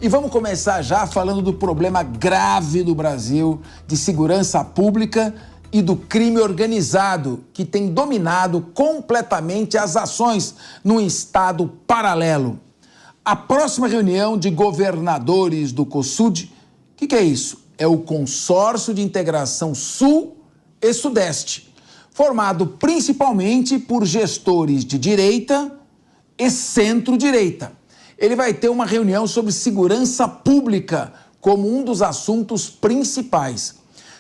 E vamos começar já falando do problema grave do Brasil de segurança pública e do crime organizado, que tem dominado completamente as ações num estado paralelo. A próxima reunião de governadores do COSUD, o que é isso? É o Consórcio de Integração Sul e Sudeste, formado principalmente por gestores de direita e centro-direita. Ele vai ter uma reunião sobre segurança pública como um dos assuntos principais.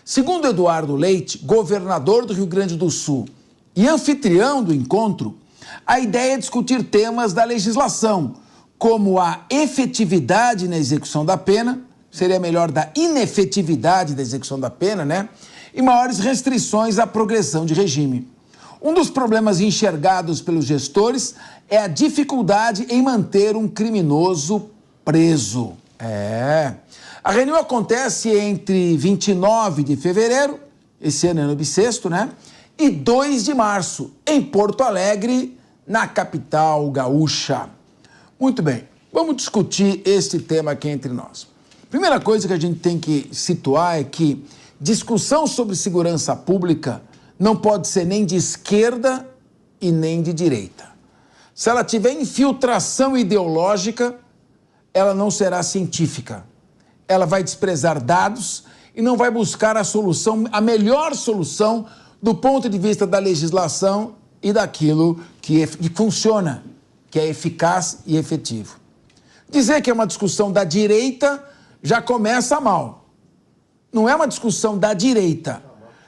Segundo Eduardo Leite, governador do Rio Grande do Sul e anfitrião do encontro, a ideia é discutir temas da legislação, como a efetividade na execução da pena, seria melhor da inefetividade da execução da pena, né? E maiores restrições à progressão de regime. Um dos problemas enxergados pelos gestores é a dificuldade em manter um criminoso preso. A reunião acontece entre 29 de fevereiro, esse ano é no bissexto, né? E 2 de março, em Porto Alegre, na capital gaúcha. Muito bem, vamos discutir esse tema aqui entre nós. Primeira coisa que a gente tem que situar é que discussão sobre segurança pública não pode ser nem de esquerda e nem de direita. Se ela tiver infiltração ideológica, ela não será científica. Ela vai desprezar dados e não vai buscar a solução, a melhor solução do ponto de vista da legislação e daquilo que funciona, que é eficaz e efetivo. Dizer que é uma discussão da direita já começa mal. Não é uma discussão da direita,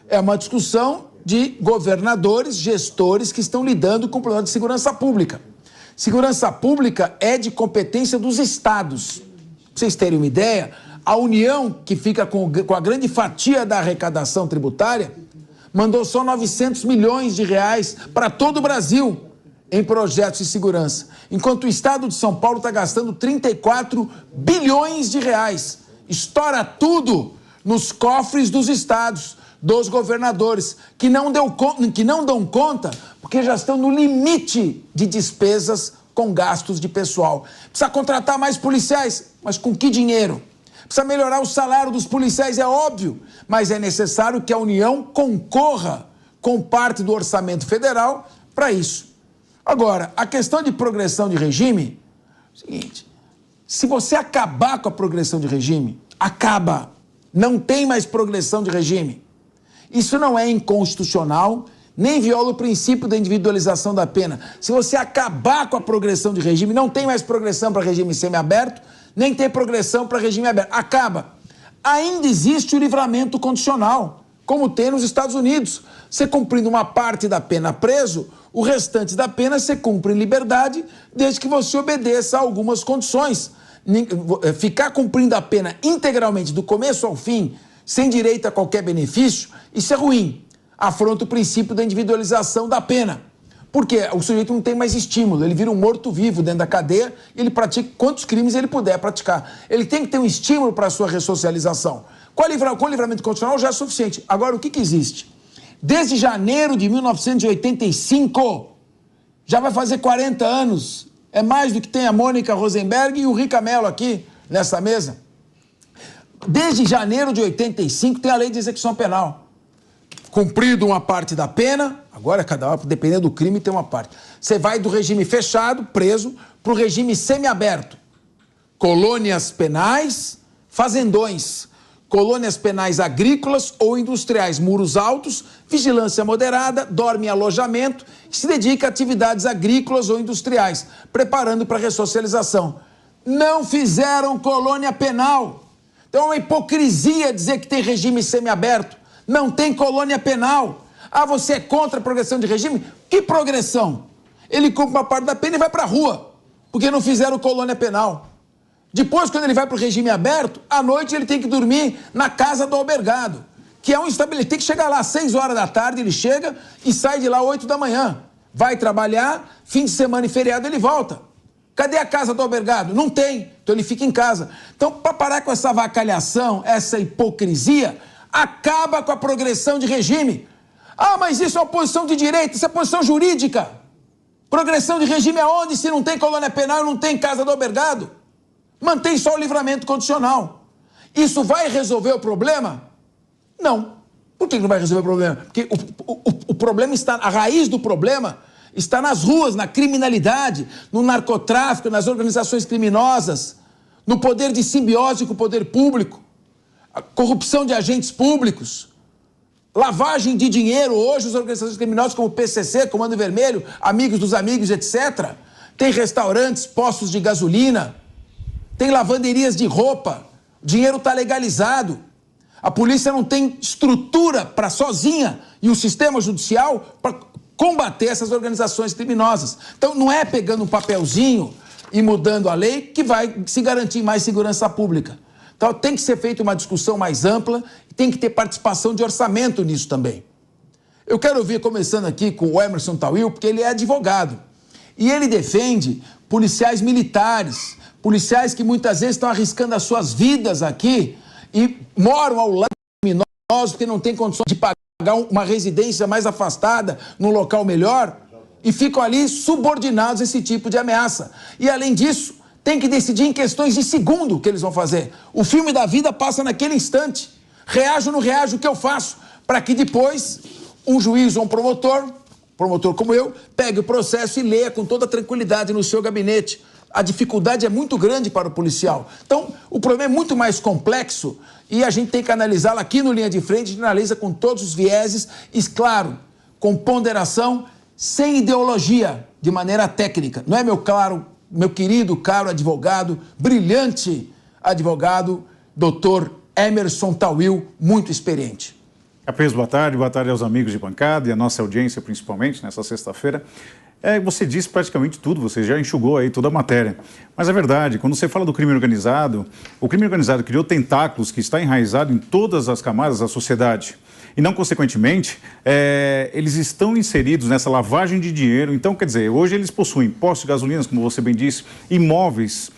é uma discussão de governadores, gestores que estão lidando com o problema de segurança pública. Segurança pública é de competência dos estados. Pra vocês terem uma ideia, a União, que fica com a grande fatia da arrecadação tributária, mandou só 900 milhões de reais para todo o Brasil em projetos de segurança, enquanto o estado de São Paulo está gastando 34 bilhões de reais. Estoura tudo nos cofres dos estados, dos governadores, que não dão conta porque já estão no limite de despesas com gastos de pessoal. Precisa contratar mais policiais, mas com que dinheiro? Precisa melhorar o salário dos policiais, é óbvio, mas é necessário que a União concorra com parte do orçamento federal para isso. Agora, a questão de progressão de regime, é o seguinte, se você acabar com a progressão de regime, acaba, não tem mais progressão de regime. Isso não é inconstitucional, nem viola o princípio da individualização da pena. Se você acabar com a progressão de regime, não tem mais progressão para regime semiaberto, nem tem progressão para regime aberto. Acaba. Ainda existe o livramento condicional, como tem nos Estados Unidos. Você cumprindo uma parte da pena preso, o restante da pena você cumpre em liberdade, desde que você obedeça a algumas condições. Ficar cumprindo a pena integralmente, do começo ao fim, sem direito a qualquer benefício, isso é ruim. Afronta o princípio da individualização da pena. Porque o sujeito não tem mais estímulo, ele vira um morto-vivo dentro da cadeia e ele pratica quantos crimes ele puder praticar. Ele tem que ter um estímulo para a sua ressocialização. Com o livramento condicional já é suficiente. Agora, o que existe? Desde janeiro de 1985, já vai fazer 40 anos, é mais do que tem a Mônica Rosenberg e o Rica Mello aqui nessa mesa. Desde janeiro de 85 tem a lei de execução penal. Cumprido uma parte da pena, agora cada um, dependendo do crime, tem uma parte. Você vai do regime fechado, preso, para o regime semiaberto. Colônias penais, fazendões. Colônias penais agrícolas ou industriais, muros altos, vigilância moderada, dorme em alojamento, que se dedica a atividades agrícolas ou industriais, preparando para a ressocialização. Não fizeram colônia penal. Então é uma hipocrisia dizer que tem regime semiaberto. Não tem colônia penal. Ah, você é contra a progressão de regime? Que progressão? Ele cumpre uma parte da pena e vai para a rua, porque não fizeram colônia penal. Depois, quando ele vai para o regime aberto, à noite ele tem que dormir na casa do albergado, que é um estabelecimento. Tem que chegar lá às 6 horas da tarde, ele chega e sai de lá às 8 da manhã. Vai trabalhar, fim de semana e feriado ele volta. Cadê a casa do albergado? Não tem, então ele fica em casa. Então, para parar com essa avacalhação, essa hipocrisia, acaba com a progressão de regime. Ah, mas isso é uma posição de direita, isso é posição jurídica. Progressão de regime aonde se não tem colônia penal e não tem casa do albergado? Mantém só o livramento condicional. Isso vai resolver o problema? Não. Por que não vai resolver o problema? Porque o problema está, a raiz do problema está nas ruas, na criminalidade, no narcotráfico, nas organizações criminosas, no poder de simbiose com o poder público, a corrupção de agentes públicos, lavagem de dinheiro. Hoje as organizações criminosas como o PCC, Comando Vermelho, Amigos dos Amigos, etc. Tem restaurantes, postos de gasolina, tem lavanderias de roupa, o dinheiro está legalizado. A polícia não tem estrutura para sozinha e o sistema judicial para combater essas organizações criminosas. Então não é pegando um papelzinho e mudando a lei que vai se garantir mais segurança pública. Então tem que ser feita uma discussão mais ampla e tem que ter participação de orçamento nisso também. Eu quero ouvir, começando aqui com o Emerson Tawil, porque ele é advogado. E ele defende policiais militares, policiais que muitas vezes estão arriscando as suas vidas aqui e moram ao lado de criminosos porque não têm condições de pagar uma residência mais afastada, num local melhor, e ficam ali subordinados a esse tipo de ameaça. E além disso, tem que decidir em questões de segundo o que eles vão fazer. O filme da vida passa naquele instante. Reajo ou não reajo, o que eu faço? Para que depois um juiz ou um promotor como eu, pegue o processo e leia com toda tranquilidade no seu gabinete. A dificuldade é muito grande para o policial. Então, o problema é muito mais complexo e a gente tem que analisá-lo aqui no Linha de Frente. A gente analisa com todos os vieses e, claro, com ponderação, sem ideologia, de maneira técnica. Não é, meu querido, caro advogado, brilhante advogado, doutor Emerson Tawil, muito experiente. Capês, boa tarde aos amigos de bancada e a nossa audiência, principalmente, nessa sexta-feira. Você disse praticamente tudo, você já enxugou aí toda a matéria. Mas é verdade, quando você fala do crime organizado, o crime organizado criou tentáculos que está enraizado em todas as camadas da sociedade. E não, consequentemente, eles estão inseridos nessa lavagem de dinheiro. Então, quer dizer, hoje eles possuem postos de gasolina, como você bem disse, imóveis,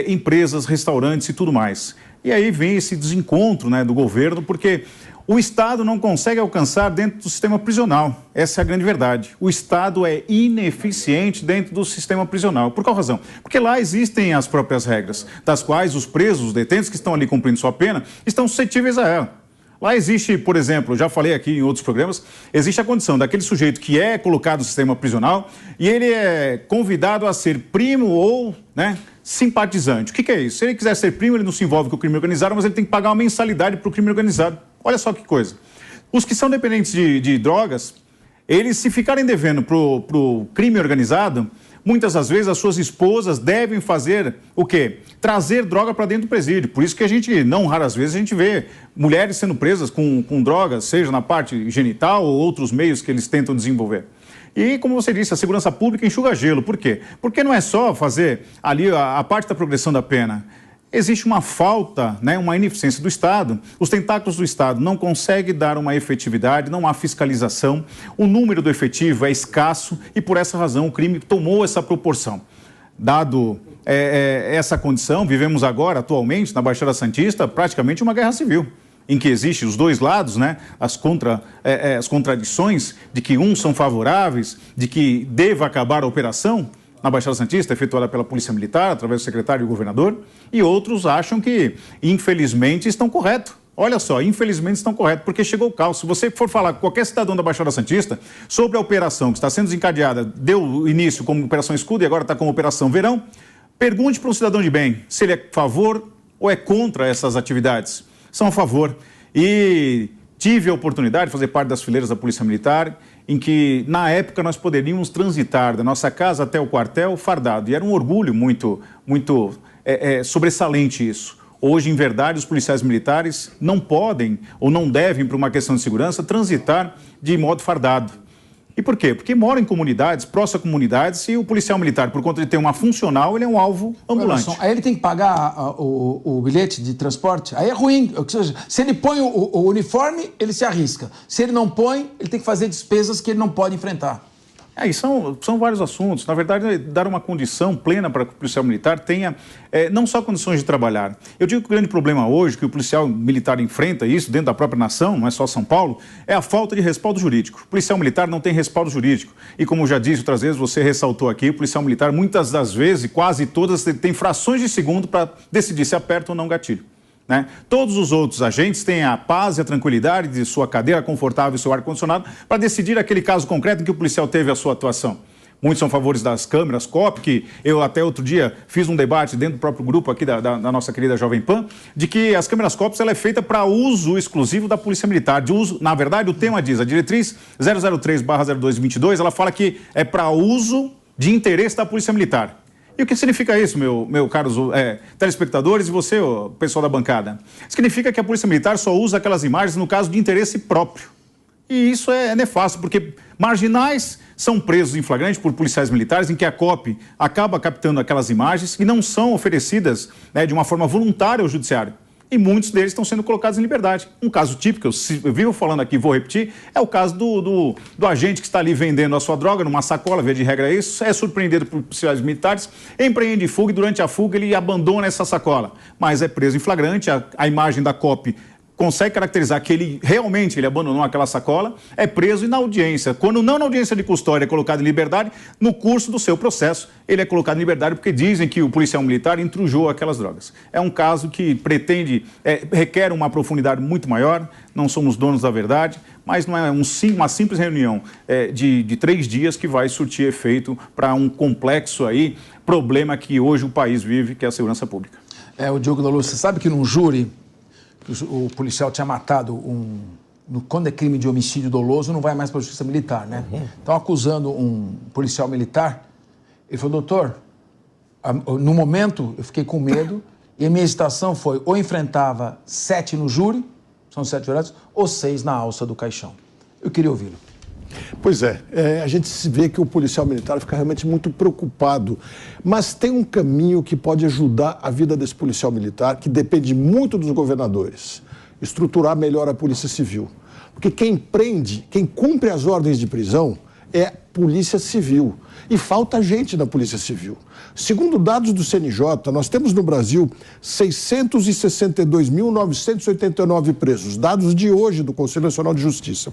empresas, restaurantes e tudo mais. E aí vem esse desencontro, né, do governo, porque o Estado não consegue alcançar dentro do sistema prisional. Essa é a grande verdade. O Estado é ineficiente dentro do sistema prisional. Por qual razão? Porque lá existem as próprias regras, das quais os presos, os detentos que estão ali cumprindo sua pena, estão suscetíveis a ela. Lá existe, por exemplo, já falei aqui em outros programas, existe a condição daquele sujeito que é colocado no sistema prisional e ele é convidado a ser primo ou, simpatizante. O que é isso? Se ele quiser ser primo, ele não se envolve com o crime organizado, mas ele tem que pagar uma mensalidade para o crime organizado. Olha só que coisa. Os que são dependentes de drogas, eles, se ficarem devendo para o crime organizado, muitas das vezes as suas esposas devem fazer o quê? Trazer droga para dentro do presídio. Por isso que a gente, não raras vezes, a gente vê mulheres sendo presas com drogas, seja na parte genital ou outros meios que eles tentam desenvolver. E, como você disse, a segurança pública enxuga gelo. Por quê? Porque não é só fazer ali a parte da progressão da pena. Existe uma falta, uma ineficiência do Estado. Os tentáculos do Estado não conseguem dar uma efetividade, não há fiscalização, o número do efetivo é escasso e, por essa razão, o crime tomou essa proporção. Dado essa condição, vivemos agora, atualmente, na Baixada Santista, praticamente uma guerra civil, em que existem os dois lados, as contradições de que uns são favoráveis, de que deva acabar a operação na Baixada Santista, efetuada pela Polícia Militar, através do secretário e do governador, e outros acham que, infelizmente, estão corretos. Olha só, infelizmente estão corretos, porque chegou o caos. Se você for falar com qualquer cidadão da Baixada Santista sobre a operação que está sendo desencadeada, deu início como Operação Escudo e agora está como Operação Verão, pergunte para um cidadão de bem se ele é a favor ou é contra essas atividades. São a favor. E tive a oportunidade de fazer parte das fileiras da Polícia Militar, em que, na época, nós poderíamos transitar da nossa casa até o quartel fardado. E era um orgulho muito sobressalente isso. Hoje, em verdade, os policiais militares não podem ou não devem, por uma questão de segurança, transitar de modo fardado. E por quê? Porque moram em comunidades, próximas a comunidades, e o policial militar, por conta de ter uma funcional, ele é um alvo ambulante. Aí ele tem que pagar o bilhete de transporte? Aí é ruim. Se ele põe o uniforme, ele se arrisca. Se ele não põe, ele tem que fazer despesas que ele não pode enfrentar. E são vários assuntos. Na verdade, dar uma condição plena para que o policial militar tenha não só condições de trabalhar. Eu digo que o grande problema hoje, que o policial militar enfrenta isso dentro da própria nação, não é só São Paulo, é a falta de respaldo jurídico. O policial militar não tem respaldo jurídico. E como eu já disse outras vezes, você ressaltou aqui, o policial militar, muitas das vezes, quase todas, tem frações de segundo para decidir se aperta ou não gatilho. Né? Todos os outros agentes têm a paz e a tranquilidade de sua cadeira confortável e seu ar-condicionado para decidir aquele caso concreto em que o policial teve a sua atuação. Muitos são a favor das câmeras COP, que eu até outro dia fiz um debate dentro do próprio grupo aqui da nossa querida Jovem Pan, de que as câmeras COP ela é feita para uso exclusivo da Polícia Militar. De uso, na verdade, o tema diz, a diretriz 003/0222, ela fala que é para uso de interesse da Polícia Militar. E o que significa isso, meu caros telespectadores e você, pessoal da bancada? Significa que a Polícia Militar só usa aquelas imagens no caso de interesse próprio. E isso é nefasto, porque marginais são presos em flagrante por policiais militares, em que a COP acaba captando aquelas imagens e não são oferecidas de uma forma voluntária ao judiciário. E muitos deles estão sendo colocados em liberdade. Um caso típico, eu vivo falando aqui, vou repetir, é o caso do agente que está ali vendendo a sua droga numa sacola, via de regra é isso, é surpreendido por policiais militares, empreende fuga e durante a fuga ele abandona essa sacola. Mas é preso em flagrante, a imagem da COP consegue caracterizar que ele abandonou aquela sacola, é preso e na audiência, quando não na audiência de custódia é colocado em liberdade, no curso do seu processo ele é colocado em liberdade porque dizem que o policial militar intrujou aquelas drogas. É um caso que requer uma profundidade muito maior, não somos donos da verdade, mas não é uma simples reunião de 3 dias que vai surtir efeito para um complexo problema que hoje o país vive, que é a segurança pública. O Diogo da Luz, você sabe que num júri o policial tinha matado quando é crime de homicídio doloso, não vai mais para a justiça militar, né? Estão acusando um policial militar. Ele falou, doutor, no momento eu fiquei com medo e a minha hesitação foi ou enfrentava 7 no júri, são 7 jurados, ou 6 na alça do caixão. Eu queria ouvi-lo. Pois a gente se vê que o policial militar fica realmente muito preocupado, mas tem um caminho que pode ajudar a vida desse policial militar, que depende muito dos governadores, estruturar melhor a Polícia Civil. Porque quem cumpre as ordens de prisão é Polícia Civil. E falta gente na Polícia Civil. Segundo dados do CNJ, nós temos no Brasil 662.989 presos, dados de hoje do Conselho Nacional de Justiça.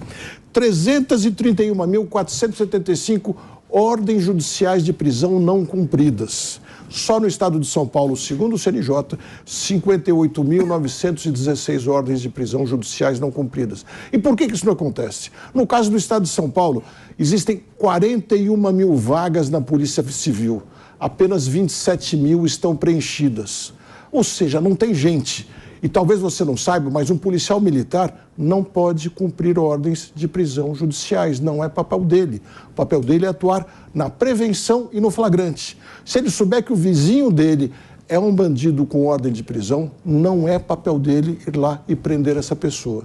331.475 ordens judiciais de prisão não cumpridas. Só no estado de São Paulo, segundo o CNJ, 58.916 ordens de prisão judiciais não cumpridas. E por que isso não acontece? No caso do estado de São Paulo, existem 41 mil vagas na Polícia Civil. Apenas 27 mil estão preenchidas. Ou seja, não tem gente. E talvez você não saiba, mas um policial militar não pode cumprir ordens de prisão judiciais. Não é papel dele. O papel dele é atuar na prevenção e no flagrante. Se ele souber que o vizinho dele é um bandido com ordem de prisão, não é papel dele ir lá e prender essa pessoa.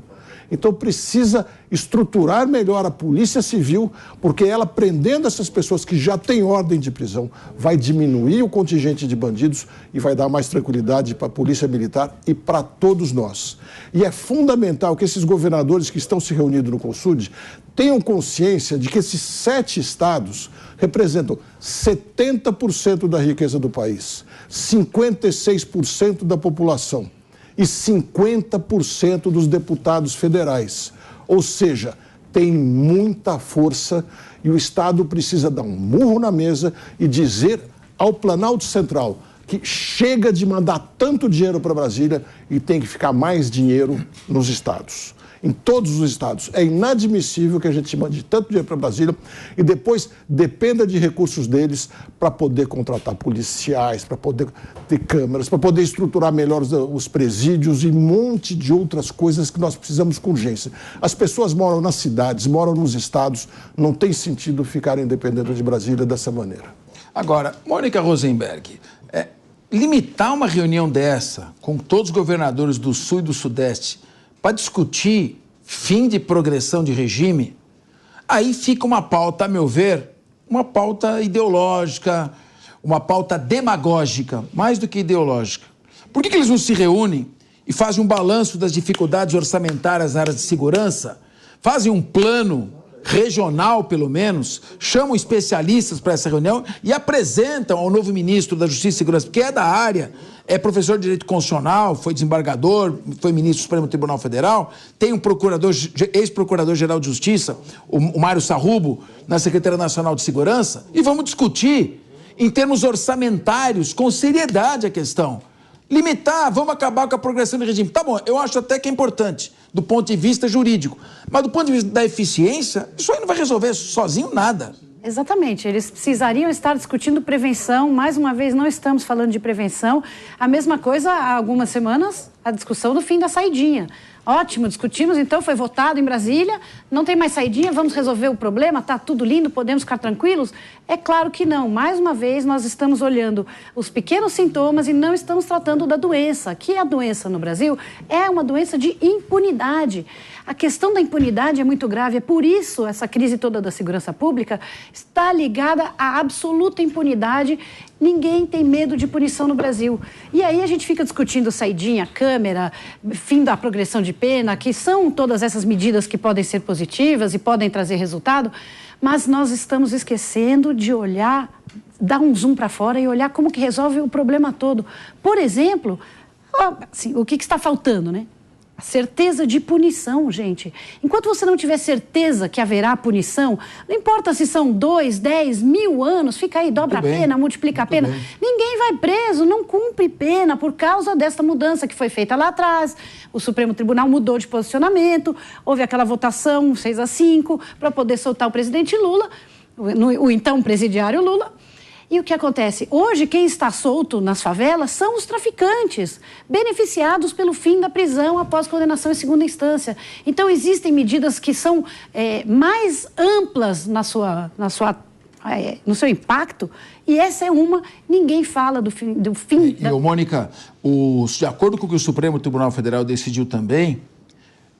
Então precisa estruturar melhor a Polícia Civil, porque ela prendendo essas pessoas que já têm ordem de prisão, vai diminuir o contingente de bandidos e vai dar mais tranquilidade para a Polícia Militar e para todos nós. E é fundamental que esses governadores que estão se reunindo no Consud tenham consciência de que esses 7 estados representam 70% da riqueza do país, 56% da população e 50% dos deputados federais. Ou seja, tem muita força e o Estado precisa dar um murro na mesa e dizer ao Planalto Central que chega de mandar tanto dinheiro para Brasília e tem que ficar mais dinheiro nos estados. Em todos os estados. É inadmissível que a gente mande tanto dinheiro para Brasília e depois dependa de recursos deles para poder contratar policiais, para poder ter câmeras, para poder estruturar melhor os presídios e um monte de outras coisas que nós precisamos com urgência. As pessoas moram nas cidades, moram nos estados, não tem sentido ficarem dependendo de Brasília dessa maneira. Agora, Mônica Rosenberg, limitar uma reunião dessa com todos os governadores do Sul e do Sudeste para discutir fim de progressão de regime, aí fica uma pauta, a meu ver, uma pauta ideológica, uma pauta demagógica, mais do que ideológica. Por que eles não se reúnem e fazem um balanço das dificuldades orçamentárias na área de segurança, fazem um plano regional, pelo menos, chamam especialistas para essa reunião e apresentam ao novo ministro da Justiça e Segurança, que é da área, é professor de Direito Constitucional, foi desembargador, foi ministro do Supremo Tribunal Federal, tem um procurador, ex-procurador-geral de Justiça, o Mário Sarrubo, na Secretaria Nacional de Segurança, e vamos discutir em termos orçamentários, com seriedade a questão. Limitar, vamos acabar com a progressão do regime. Tá bom, eu acho até que é importante, do ponto de vista jurídico. Mas do ponto de vista da eficiência, isso aí não vai resolver sozinho nada. Exatamente, eles precisariam estar discutindo prevenção. Mais uma vez, não estamos falando de prevenção. A mesma coisa, há algumas semanas, a discussão do fim da saidinha. Ótimo, discutimos, então, foi votado em Brasília, não tem mais saidinha, vamos resolver o problema, tá tudo lindo, podemos ficar tranquilos? É claro que não. Mais uma vez, nós estamos olhando os pequenos sintomas e não estamos tratando da doença. Que a doença no Brasil é uma doença de impunidade. A questão da impunidade é muito grave, é por isso essa crise toda da segurança pública está ligada à absoluta impunidade. Ninguém tem medo de punição no Brasil. E aí a gente fica discutindo saidinha, câmera, fim da progressão de pena, que são todas essas medidas que podem ser positivas e podem trazer resultado, mas nós estamos esquecendo de olhar, dar um zoom para fora e olhar como que resolve o problema todo. Por exemplo, assim, o que está faltando, né? A certeza de punição, gente. Enquanto você não tiver certeza que haverá punição, não importa se são 2, 10, 1000 anos, fica aí, dobra a pena, multiplica a pena. Ninguém vai preso, não cumpre pena por causa dessa mudança que foi feita lá atrás. O Supremo Tribunal mudou de posicionamento, houve aquela votação 6-5 para poder soltar o presidente Lula, o então presidiário Lula. E o que acontece? Hoje, quem está solto nas favelas são os traficantes, beneficiados pelo fim da prisão após condenação em segunda instância. Então, existem medidas que são mais amplas no seu impacto, e essa é uma, ninguém fala do fim. Mônica, de acordo com o que o Supremo Tribunal Federal decidiu também,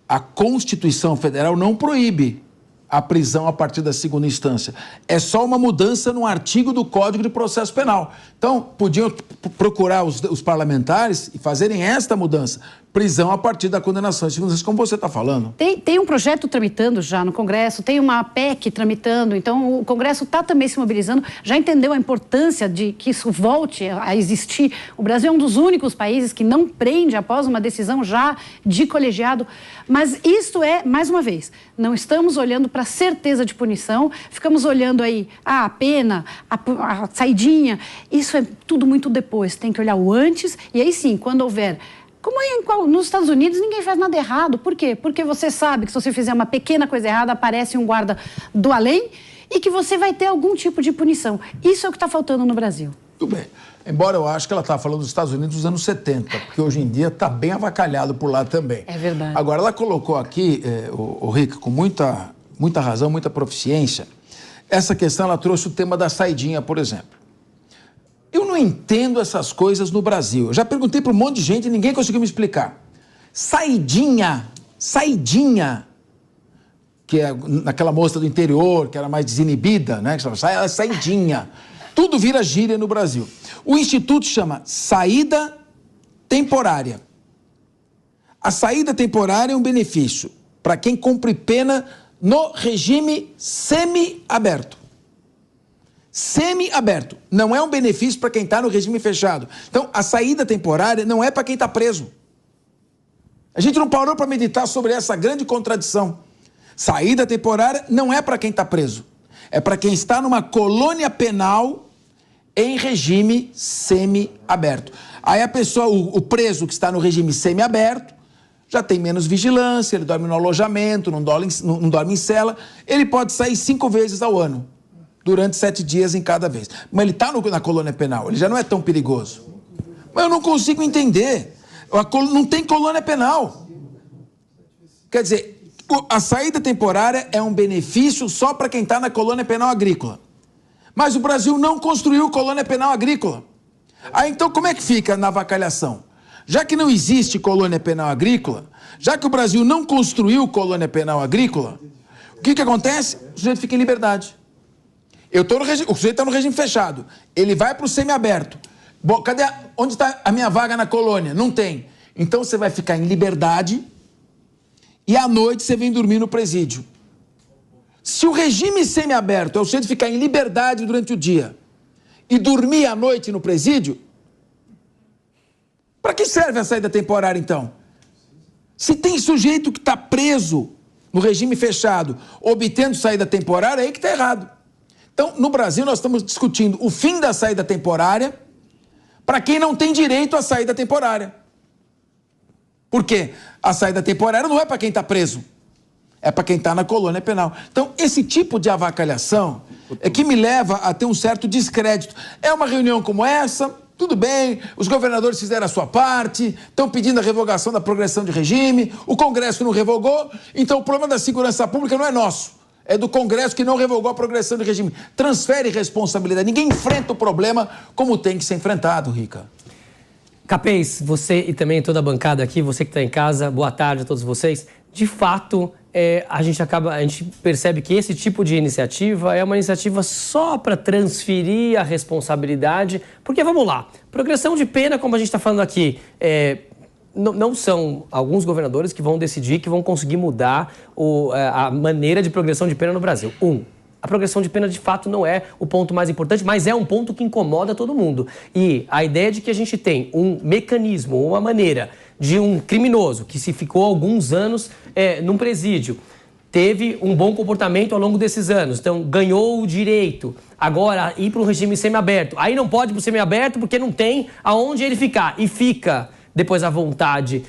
a Constituição Federal não proíbe a prisão a partir da segunda instância. É só uma mudança no artigo do Código de Processo Penal. Então, podiam procurar os parlamentares e fazerem esta mudança. Prisão a partir da condenação em segunda instância, como você está falando. Tem um projeto tramitando já no Congresso, tem uma PEC tramitando, então o Congresso está também se mobilizando, já entendeu a importância de que isso volte a existir. O Brasil é um dos únicos países que não prende após uma decisão já de colegiado, mas isso é, mais uma vez, não estamos olhando para a certeza de punição, ficamos olhando aí a pena, a saidinha, isso é tudo muito depois, tem que olhar o antes, e aí sim, quando houver... nos Estados Unidos ninguém faz nada errado. Por quê? Porque você sabe que se você fizer uma pequena coisa errada, aparece um guarda do além e que você vai ter algum tipo de punição. Isso é o que está faltando no Brasil. Tudo bem. Embora eu acho que ela está falando dos Estados Unidos dos anos 70, porque hoje em dia está bem avacalhado por lá também. É verdade. Agora, ela colocou aqui, o Rick, com muita razão, muita proficiência, essa questão, ela trouxe o tema da saidinha, por exemplo. Eu não entendo essas coisas no Brasil. Eu já perguntei para um monte de gente e ninguém conseguiu me explicar. Saidinha, que é naquela moça do interior, que era mais desinibida, né? Que chamava saidinha. Tudo vira gíria no Brasil. O Instituto chama saída temporária. A saída temporária é um benefício para quem cumpre pena no regime semi-aberto. Semi-aberto. Não é um benefício para quem está no regime fechado. Então, a saída temporária não é para quem está preso. A gente não parou para meditar sobre essa grande contradição. Saída temporária não é para quem está preso. É para quem está numa colônia penal em regime semi-aberto. Aí a pessoa, o preso que está no regime semi-aberto, já tem menos vigilância, ele dorme no alojamento, não dorme em cela, ele pode sair 5 vezes ao ano. Durante 7 dias em cada vez. Mas ele está na colônia penal, ele já não é tão perigoso. Mas eu não consigo entender. Não tem colônia penal. Quer dizer, a saída temporária é um benefício só para quem está na colônia penal agrícola. Mas o Brasil não construiu colônia penal agrícola. Aí então como é que fica na avacalhação? Já que não existe colônia penal agrícola, já que o Brasil não construiu colônia penal agrícola, o que acontece? O sujeito fica em liberdade. O sujeito está no regime fechado. Ele vai para o semiaberto. Bom, onde está a minha vaga na colônia? Não tem. Então você vai ficar em liberdade e à noite você vem dormir no presídio. Se o regime semiaberto é o sujeito ficar em liberdade durante o dia e dormir à noite no presídio, para que serve a saída temporária, então? Se tem sujeito que está preso no regime fechado, obtendo saída temporária, é aí que está errado. Então, no Brasil, nós estamos discutindo o fim da saída temporária para quem não tem direito à saída temporária. Por quê? A saída temporária não é para quem está preso, é para quem está na colônia penal. Então, esse tipo de avacalhação é que me leva a ter um certo descrédito. É uma reunião como essa, tudo bem, os governadores fizeram a sua parte, estão pedindo a revogação da progressão de regime, o Congresso não revogou, então o problema da segurança pública não é nosso, é do Congresso que não revogou a progressão de regime. Transfere responsabilidade, ninguém enfrenta o problema como tem que ser enfrentado, Rica. Capês, você e também toda a bancada aqui, você que está em casa, boa tarde a todos vocês. De fato, a gente percebe que esse tipo de iniciativa é uma iniciativa só para transferir a responsabilidade, porque, vamos lá, progressão de pena, como a gente está falando aqui, não são alguns governadores que vão decidir, que vão conseguir mudar a maneira de progressão de pena no Brasil. A progressão de pena, de fato, não é o ponto mais importante, mas é um ponto que incomoda todo mundo. E a ideia de que a gente tem um mecanismo, uma maneira de um criminoso que se ficou alguns anos num presídio, teve um bom comportamento ao longo desses anos, então ganhou o direito agora ir para um regime semiaberto. Aí não pode ir para o semiaberto porque não tem aonde ele ficar. E fica depois à vontade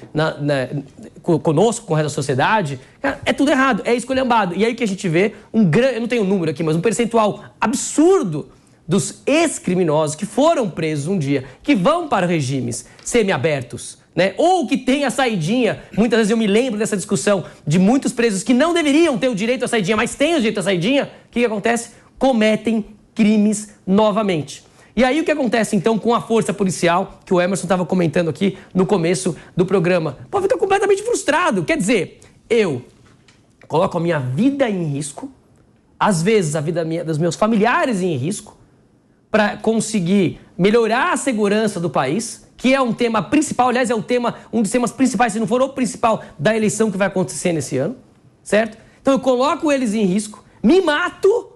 conosco, com o resto da sociedade, é tudo errado, é esculhambado. E aí que a gente vê eu não tenho o número aqui, mas um percentual absurdo dos ex-criminosos que foram presos um dia, que vão para regimes semiabertos, né? Ou que tem a saidinha. Muitas vezes eu me lembro dessa discussão de muitos presos que não deveriam ter o direito à saidinha, mas têm o direito à saidinha. O que acontece? Cometem crimes novamente. E aí o que acontece então com a força policial, que o Emerson estava comentando aqui no começo do programa? Pô, eu estou completamente frustrado. Quer dizer, eu coloco a minha vida em risco, às vezes a vida dos meus familiares em risco, para conseguir melhorar a segurança do país, que é um tema principal, aliás, é um dos temas principais, se não for o principal, da eleição que vai acontecer nesse ano, certo? Então eu coloco eles em risco, me mato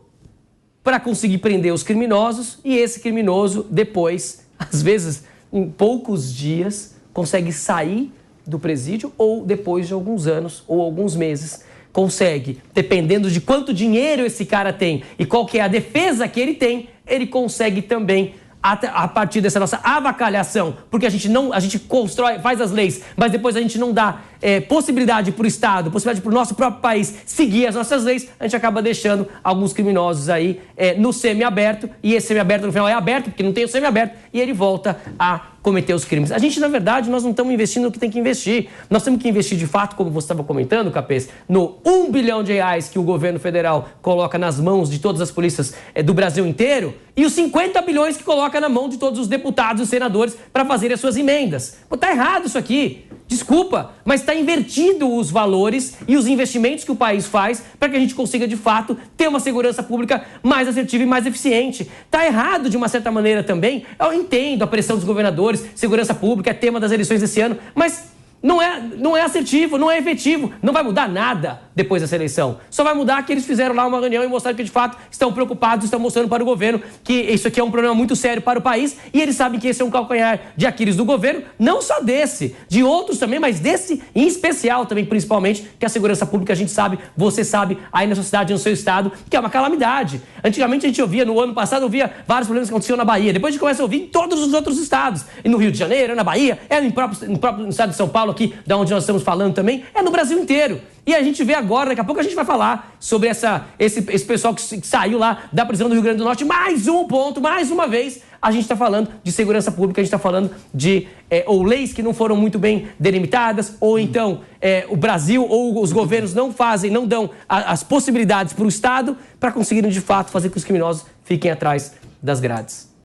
para conseguir prender os criminosos e esse criminoso depois, às vezes em poucos dias, consegue sair do presídio ou depois de alguns anos ou alguns meses consegue, dependendo de quanto dinheiro esse cara tem e qual que é a defesa que ele tem, ele consegue também a partir dessa nossa avacalhação, porque a gente constrói, faz as leis, mas depois a gente não dá possibilidade para o Estado, possibilidade para o nosso próprio país seguir as nossas leis, a gente acaba deixando alguns criminosos aí no semiaberto, e esse semiaberto no final é aberto, porque não tem o semiaberto, e ele volta a cometer os crimes. A gente, na verdade, nós não estamos investindo no que tem que investir. Nós temos que investir, de fato, como você estava comentando, Capês, no R$1 bilhão que o governo federal coloca nas mãos de todas as polícias do Brasil inteiro e os 50 bilhões que coloca na mão de todos os deputados e senadores para fazerem as suas emendas. Pô, tá errado isso aqui. Desculpa, mas está invertido os valores e os investimentos que o país faz para que a gente consiga, de fato, ter uma segurança pública mais assertiva e mais eficiente. Está errado, de uma certa maneira, também. Eu entendo a pressão dos governadores, segurança pública é tema das eleições desse ano, mas não é assertivo, não é efetivo, não vai mudar nada depois dessa eleição. Só vai mudar que eles fizeram lá uma reunião e mostraram que, de fato, estão preocupados, estão mostrando para o governo que isso aqui é um problema muito sério para o país e eles sabem que esse é um calcanhar de Aquiles do governo, não só desse, de outros também, mas desse em especial também, principalmente, que a segurança pública, a gente sabe, você sabe, aí na sua cidade, no seu estado, que é uma calamidade. Antigamente a gente ouvia, no ano passado, ouvia vários problemas que aconteciam na Bahia, depois a gente começa a ouvir em todos os outros estados, e no Rio de Janeiro, na Bahia, no próprio estado de São Paulo, aqui, da onde nós estamos falando também, é no Brasil inteiro. E a gente vê agora, daqui a pouco a gente vai falar sobre esse pessoal que saiu lá da prisão do Rio Grande do Norte. Mais um ponto, mais uma vez, a gente está falando de segurança pública, a gente está falando de ou leis que não foram muito bem delimitadas, ou então o Brasil ou os governos não dão as possibilidades para o Estado para conseguirem, de fato, fazer com que os criminosos fiquem atrás das grades.